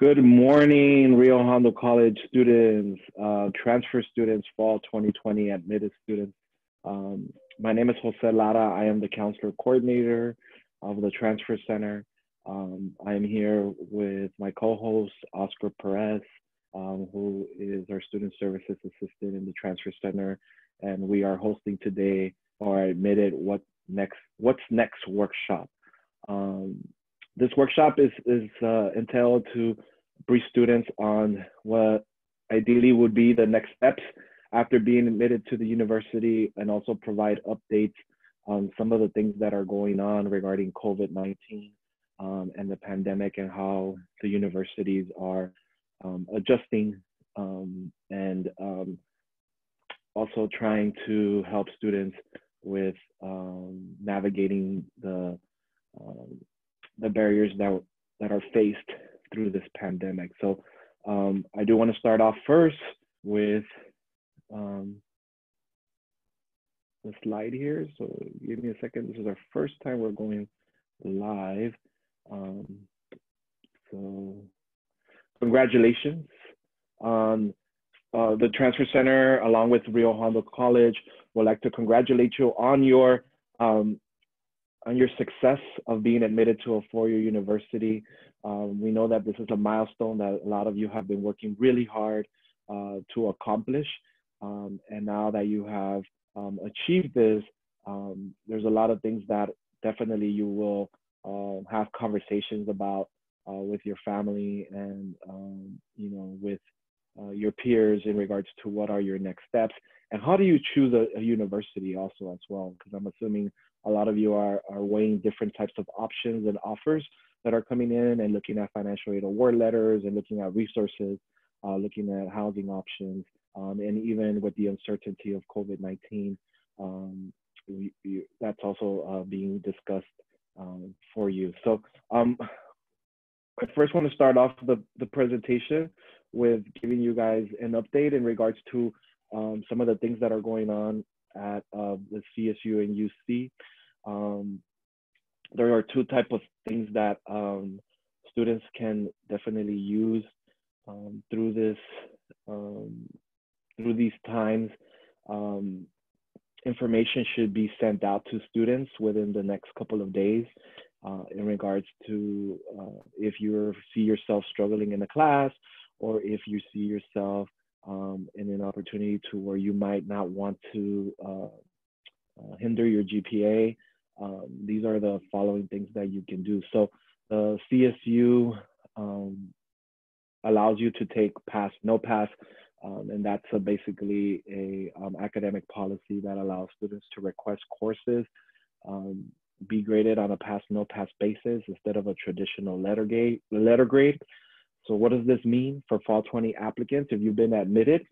Good morning, Rio Hondo College students, transfer students, fall 2020 admitted students. My name is Jose Lara. I am the counselor coordinator of the Transfer Center. I am here with my co-host, Oscar Perez, who is our student services assistant in the Transfer Center. And we are hosting today our admitted what's next workshop. Um, this workshop is entailed to brief students on what ideally would be the next steps after being admitted to the university, and also provide updates on some of the things that are going on regarding COVID-19 and the pandemic, and how the universities are adjusting and also trying to help students with navigating um, the barriers that are faced through this pandemic. So I do want to start off first with um, the slide here. So give me a second. This is our first time we're going live. Um, so congratulations on the Transfer Center, along with Rio Hondo College. Would like to congratulate you um, on your success of being admitted to a four-year university. We know that this is a milestone that a lot of you have been working really hard to accomplish. And now that you have achieved this, there's a lot of things that definitely you will have conversations about with your family and with your peers in regards to what are your next steps, and how do you choose a university also as well, because I'm assuming a lot of you are weighing different types of options and offers that are coming in, and looking at financial aid award letters, and looking at resources, looking at housing options, and even with the uncertainty of COVID-19, that's also being discussed for you. So I first want to start off the presentation with giving you guys an update in regards to some of the things that are going on at the CSU and UC. There are two types of things that students can definitely use through these times. Information should be sent out to students within the next couple of days in regards to if you see yourself struggling in a class, or if you see yourself in an opportunity to where you might not want to hinder your GPA. These are the following things that you can do. So the CSU allows you to take pass, no pass, and that's basically a academic policy that allows students to request courses be graded on a pass, no pass basis instead of a traditional letter grade. So what does this mean for fall 20 applicants? If you've been admitted,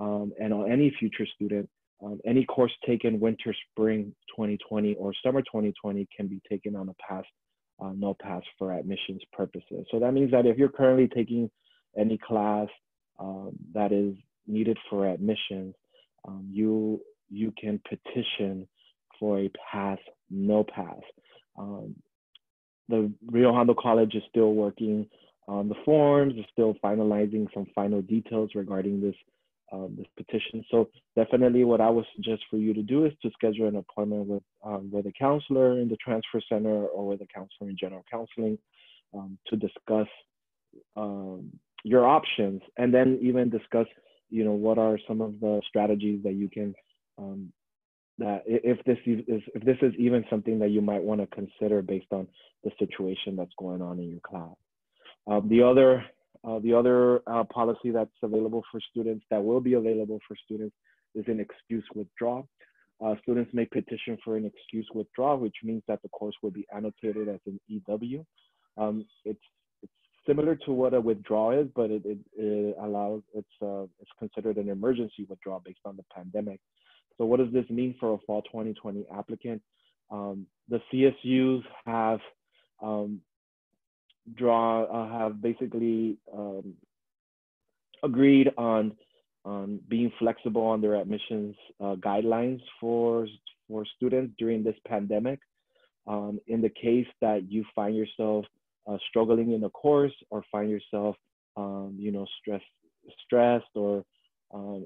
and on any future student, any course taken winter, spring 2020, or summer 2020 can be taken on a pass, no pass for admissions purposes. So that means that if you're currently taking any class that is needed for admissions, you can petition for a pass, no pass. The Rio Hondo College is still working on the forms, is still finalizing some final details regarding this petition. So definitely what I would suggest for you to do is to schedule an appointment with a counselor in the Transfer Center, or with a counselor in general counseling, to discuss your options, and then even discuss, what are some of the strategies that you can, that if this is even something that you might want to consider based on the situation that's going on in your class. The other policy that's available for students, that will be available for students, is an excuse withdrawal. Students may petition for an excuse withdrawal, which means that the course will be annotated as an EW. It's similar to what a withdrawal is, but it allows, it's considered an emergency withdrawal based on the pandemic. So what does this mean for a fall 2020 applicant? The CSUs have basically agreed on being flexible on their admissions guidelines for students during this pandemic. In the case that you find yourself struggling in a course, or find yourself you know, stressed or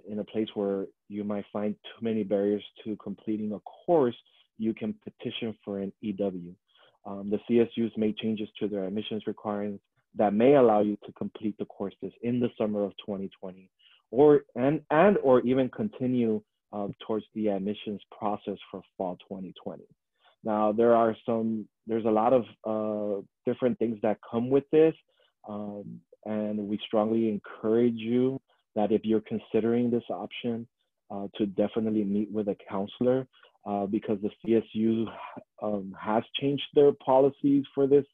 in a place where you might find too many barriers to completing a course, you can petition for an EW. The CSUs made changes to their admissions requirements that may allow you to complete the courses in the summer of 2020, or or even continue towards the admissions process for fall 2020. Now there's a lot of different things that come with this, and we strongly encourage you that if you're considering this option, to definitely meet with a counselor, because the CSU has changed their policies for this,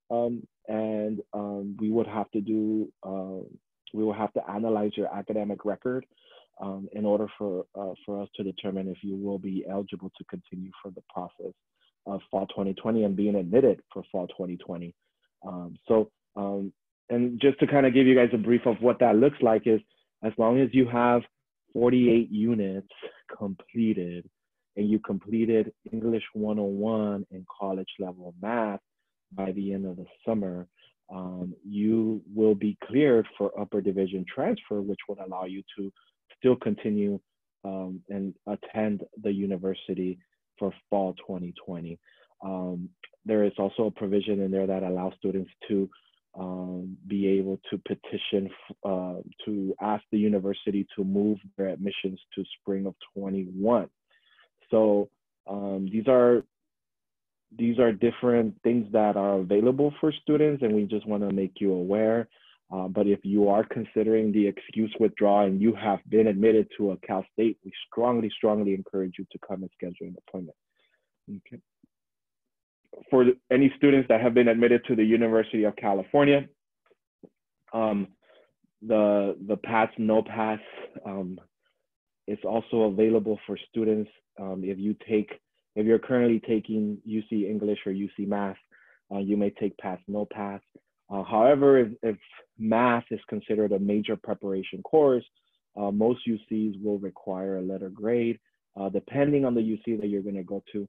and we would have to analyze your academic record in order for us to determine if you will be eligible to continue for the process of fall 2020 and being admitted for fall 2020. And just to kind of give you guys a brief of what that looks like is, as long as you have 48 units completed and you completed English 101 and college level math by the end of the summer, you will be cleared for upper division transfer, which would allow you to still continue and attend the university for fall 2020. There is also a provision in there that allows students to be able to petition to ask the university to move their admissions to spring of 21. So these are different things that are available for students, and we just want to make you aware. But if you are considering the excuse withdrawal and you have been admitted to a Cal State, we strongly encourage you to come and schedule an appointment. Okay. For any students that have been admitted to the University of California, the pass, no pass is also available for students. If you're currently taking UC English or UC Math, you may take pass, no pass. However, if math is considered a major preparation course, most UCs will require a letter grade, depending on the UC that you're going to go to.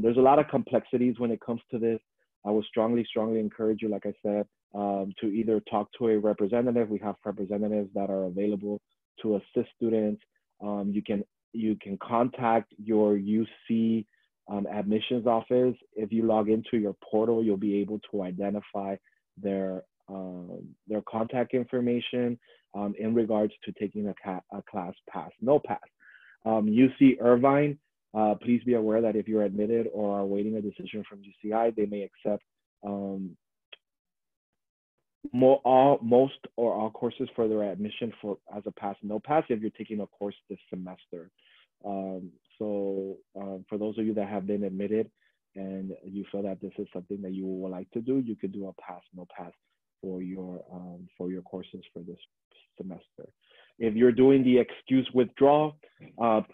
There's a lot of complexities when it comes to this. I would strongly encourage you, like I said, to either talk to a representative. We have representatives that are available to assist students. You can contact your UC admissions office. If you log into your portal, you'll be able to identify their contact information in regards to taking a class pass, no pass. UC Irvine, please be aware that if you're admitted or are awaiting a decision from UCI, they may accept most or all courses for their admission as a pass, no pass if you're taking a course this semester. For those of you that have been admitted and you feel that this is something that you would like to do, you could do a pass, no pass for your courses for this semester. If you're doing the excuse withdrawal,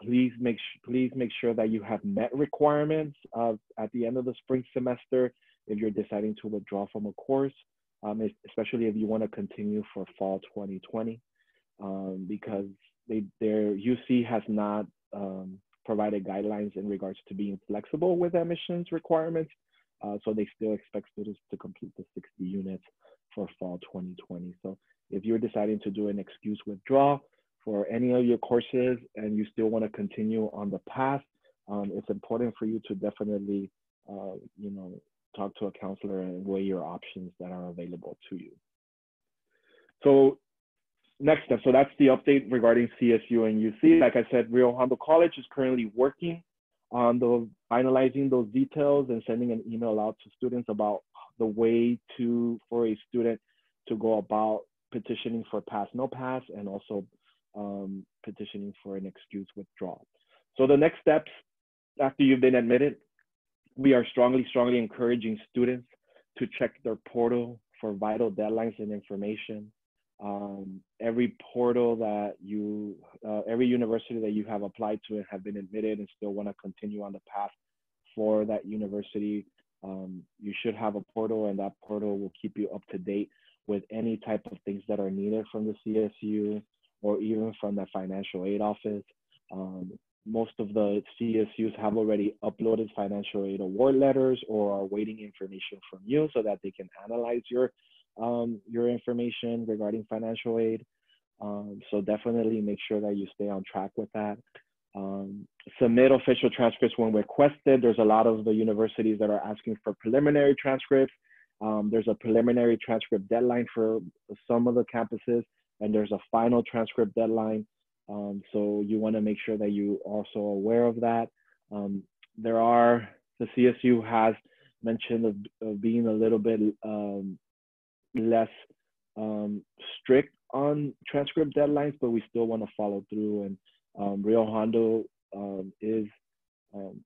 please make sure that you have met requirements at the end of the spring semester if you're deciding to withdraw from a course, especially if you want to continue for fall 2020, because their UC has not provided guidelines in regards to being flexible with admissions requirements. So they still expect students to complete the 60 units for fall 2020. So if you're deciding to do an excuse withdrawal for any of your courses and you still want to continue on the path, it's important for you to definitely, talk to a counselor and weigh your options that are available to you. So next step, so that's the update regarding CSU and UC. Like I said, Rio Hondo College is currently working on finalizing those details and sending an email out to students about the way for a student to go about petitioning for pass, no pass, and also petitioning for an excuse withdrawal. So the next steps after you've been admitted, we are strongly encouraging students to check their portal for vital deadlines and information. Every portal that every university that you have applied to and have been admitted and still want to continue on the path for that university, you should have a portal, and that portal will keep you up to date with any type of things that are needed from the CSU or even from the financial aid office. Most of the CSUs have already uploaded financial aid award letters or are waiting information from you so that they can analyze your your information regarding financial aid. So definitely make sure that you stay on track with that. Um, Submit official transcripts when requested. There's a lot of the universities that are asking for preliminary transcripts. There's a preliminary transcript deadline for some of the campuses, and there's a final transcript deadline. So you want to make sure that you are also aware of that. Um, the CSU has mentioned of being a little bit less um, strict on transcript deadlines, but we still want to follow through. And Rio Hondo is um,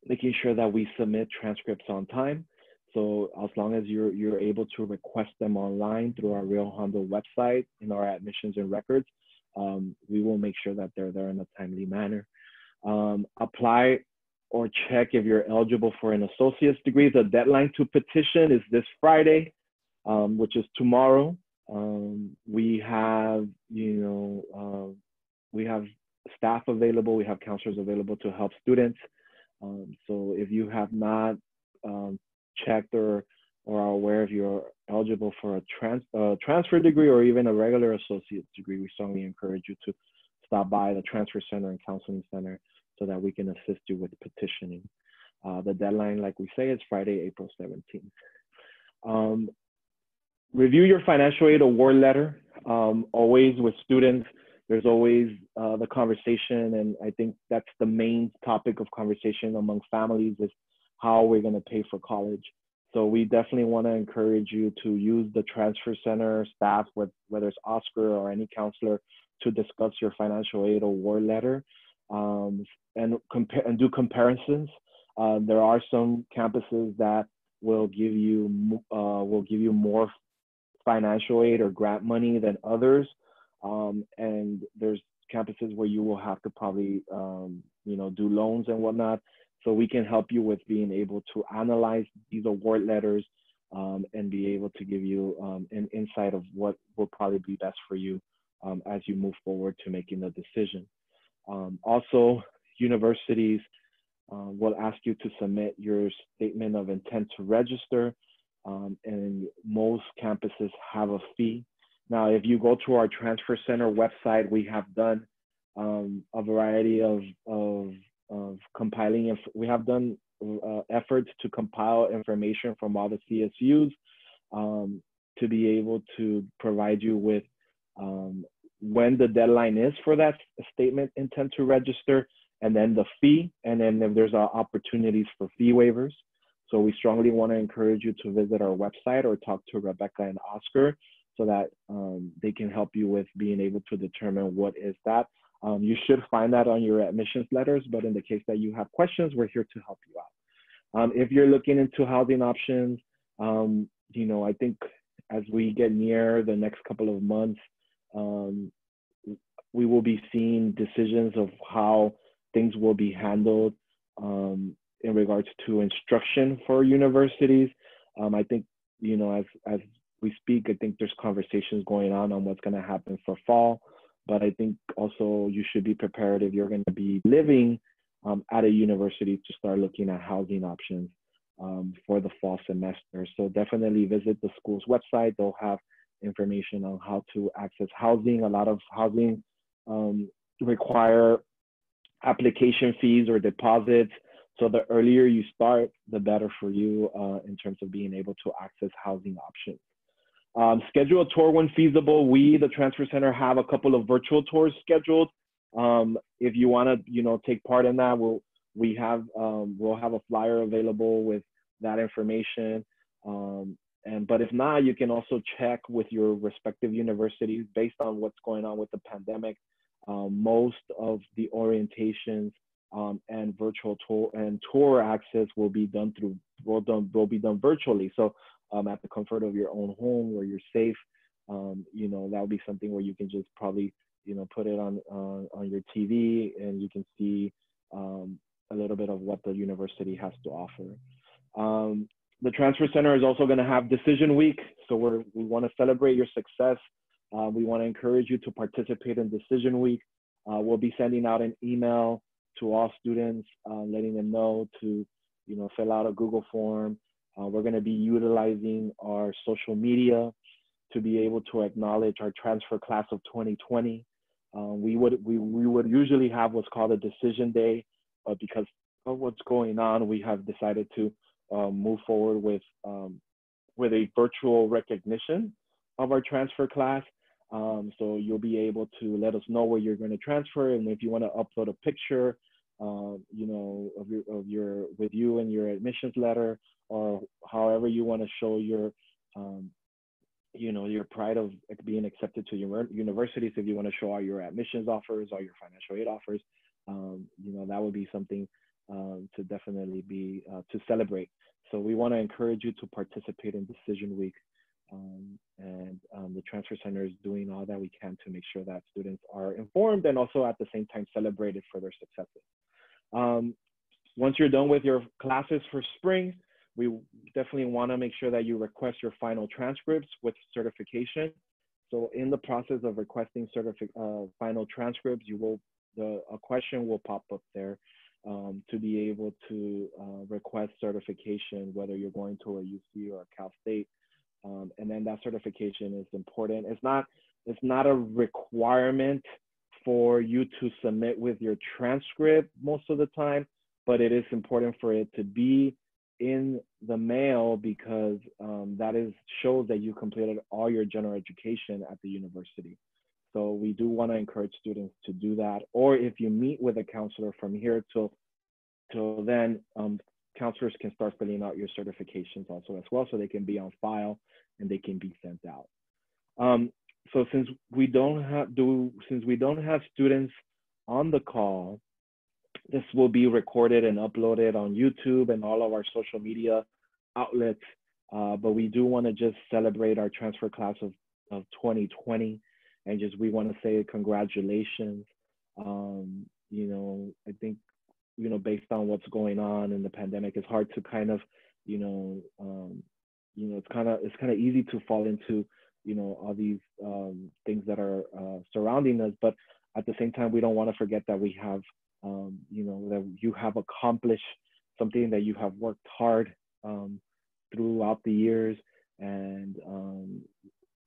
making sure that we submit transcripts on time. So as long as you're able to request them online through our Rio Hondo website in our admissions and records, we will make sure that they're there in a timely manner. Apply or check if you're eligible for an associate's degree. The deadline to petition is this Friday, which is tomorrow. We have, we have staff available, we have counselors available to help students. So if you have not checked or are aware if you're eligible for a transfer degree or even a regular associate's degree, we strongly encourage you to stop by the transfer center and counseling center so that we can assist you with petitioning. The deadline, like we say, is Friday, April 17th. Review your financial aid award letter. Always with students, there's always the conversation, and I think that's the main topic of conversation among families is how we're going to pay for college. So we definitely want to encourage you to use the transfer center staff, whether it's Oscar or any counselor, to discuss your financial aid award letter and do comparisons. There are some campuses that will give you more financial aid or grant money than others. And there's campuses where you will have to probably, do loans and whatnot. So we can help you with being able to analyze these award letters and be able to give you an insight of what will probably be best for you as you move forward to making the decision. Also, universities will ask you to submit your statement of intent to register. And most campuses have a fee. Now, if you go to our transfer center website, we have done a variety of compiling. We have done efforts to compile information from all the CSUs to be able to provide you with when the deadline is for that statement intent to register, and then the fee, and then if there's opportunities for fee waivers. So we strongly want to encourage you to visit our website or talk to Rebecca and Oscar so that they can help you with being able to determine what is that. You should find that on your admissions letters, but in the case that you have questions, we're here to help you out. If you're looking into housing options, I think as we get near the next couple of months, we will be seeing decisions of how things will be handled in regards to instruction for universities. I think, as we speak, I think there's conversations going on what's going to happen for fall. But I think also you should be prepared if you're going to be living at a university to start looking at housing options for the fall semester. So definitely visit the school's website. They'll have information on how to access housing. A lot of housing require application fees or deposits. So the earlier you start, the better for you in terms of being able to access housing options. Schedule a tour when feasible. We, the Transfer Center, have a couple of virtual tours scheduled. If you want to, take part in that, we'll have a flyer available with that information. But if not, you can also check with your respective universities based on what's going on with the pandemic. Most of the orientations and virtual tour access will be done virtually. So at the comfort of your own home where you're safe, that'll be something where you can just probably, put it on your TV and you can see a little bit of what the university has to offer. The Transfer Center is also going to have Decision Week. So we want to celebrate your success. We want to encourage you to participate in Decision Week. We'll be sending out an email to all students, letting them know to, fill out a Google form We're going to be utilizing our social media to be able to acknowledge our transfer class of 2020. We would usually have what's called a decision day, but because of what's going on, we have decided to move forward with a virtual recognition of our transfer class. So you'll be able to let us know where you're going to transfer, and if you want to upload a picture, you know, of your with you and your admissions letter, or however you want to show your you know, your pride of being accepted to your universities. If you want to show all your admissions offers, all your financial aid offers, you know, that would be something to definitely be to celebrate. So we want to encourage you to participate in Decision Week, and the Transfer Center is doing all that we can to make sure that students are informed and also at the same time celebrated for their successes. Once you're done with your classes for spring, we definitely want to make sure that you request your final transcripts with certification. So in the process of requesting final transcripts, a question will pop up there to be able to request certification, whether you're going to a UC or a Cal State. And then that certification is important. It's not a requirement for you to submit with your transcript most of the time, but it is important for it to be in the mail, because that shows that you completed all your general education at the university. So we do want to encourage students to do that. Or if you meet with a counselor from here till then, counselors can start filling out your certifications also as well, so they can be on file and they can be sent out. So since we don't have students on the call, this will be recorded and uploaded on YouTube and all of our social media outlets. But we do want to just celebrate our transfer class of 2020, and we want to say congratulations. You know, I think, you know, based on what's going on in the pandemic, it's hard to kind of, it's kind of easy to fall into, you know, all these things that are surrounding us. But at the same time, we don't want to forget that we have, you know, that you have accomplished something that you have worked hard throughout the years. And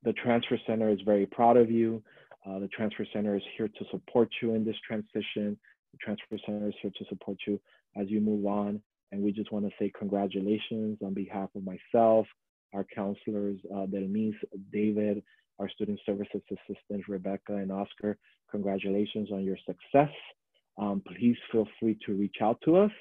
the Transfer Center is very proud of you. The Transfer Center is here to support you in this transition. The Transfer Center is here to support you as you move on. And we just want to say congratulations on behalf of myself, our counselors, Delmise, David, our student services assistants, Rebecca and Oscar. Congratulations on your success. Please feel free to reach out to us.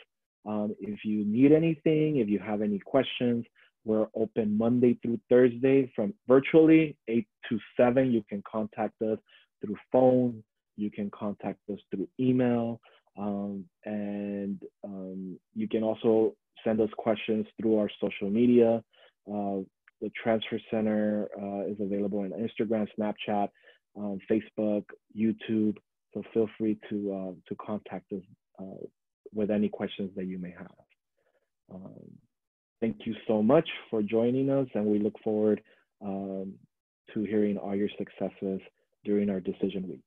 If you need anything, if you have any questions, we're open Monday through Thursday from virtually 8 to 7. You can contact us through phone. You can contact us through email. And you can also send us questions through our social media. The Transfer Center is available on Instagram, Snapchat, Facebook, YouTube. So feel free to contact us with any questions that you may have. Thank you so much for joining us, and we look forward to hearing all your successes during our Decision Week.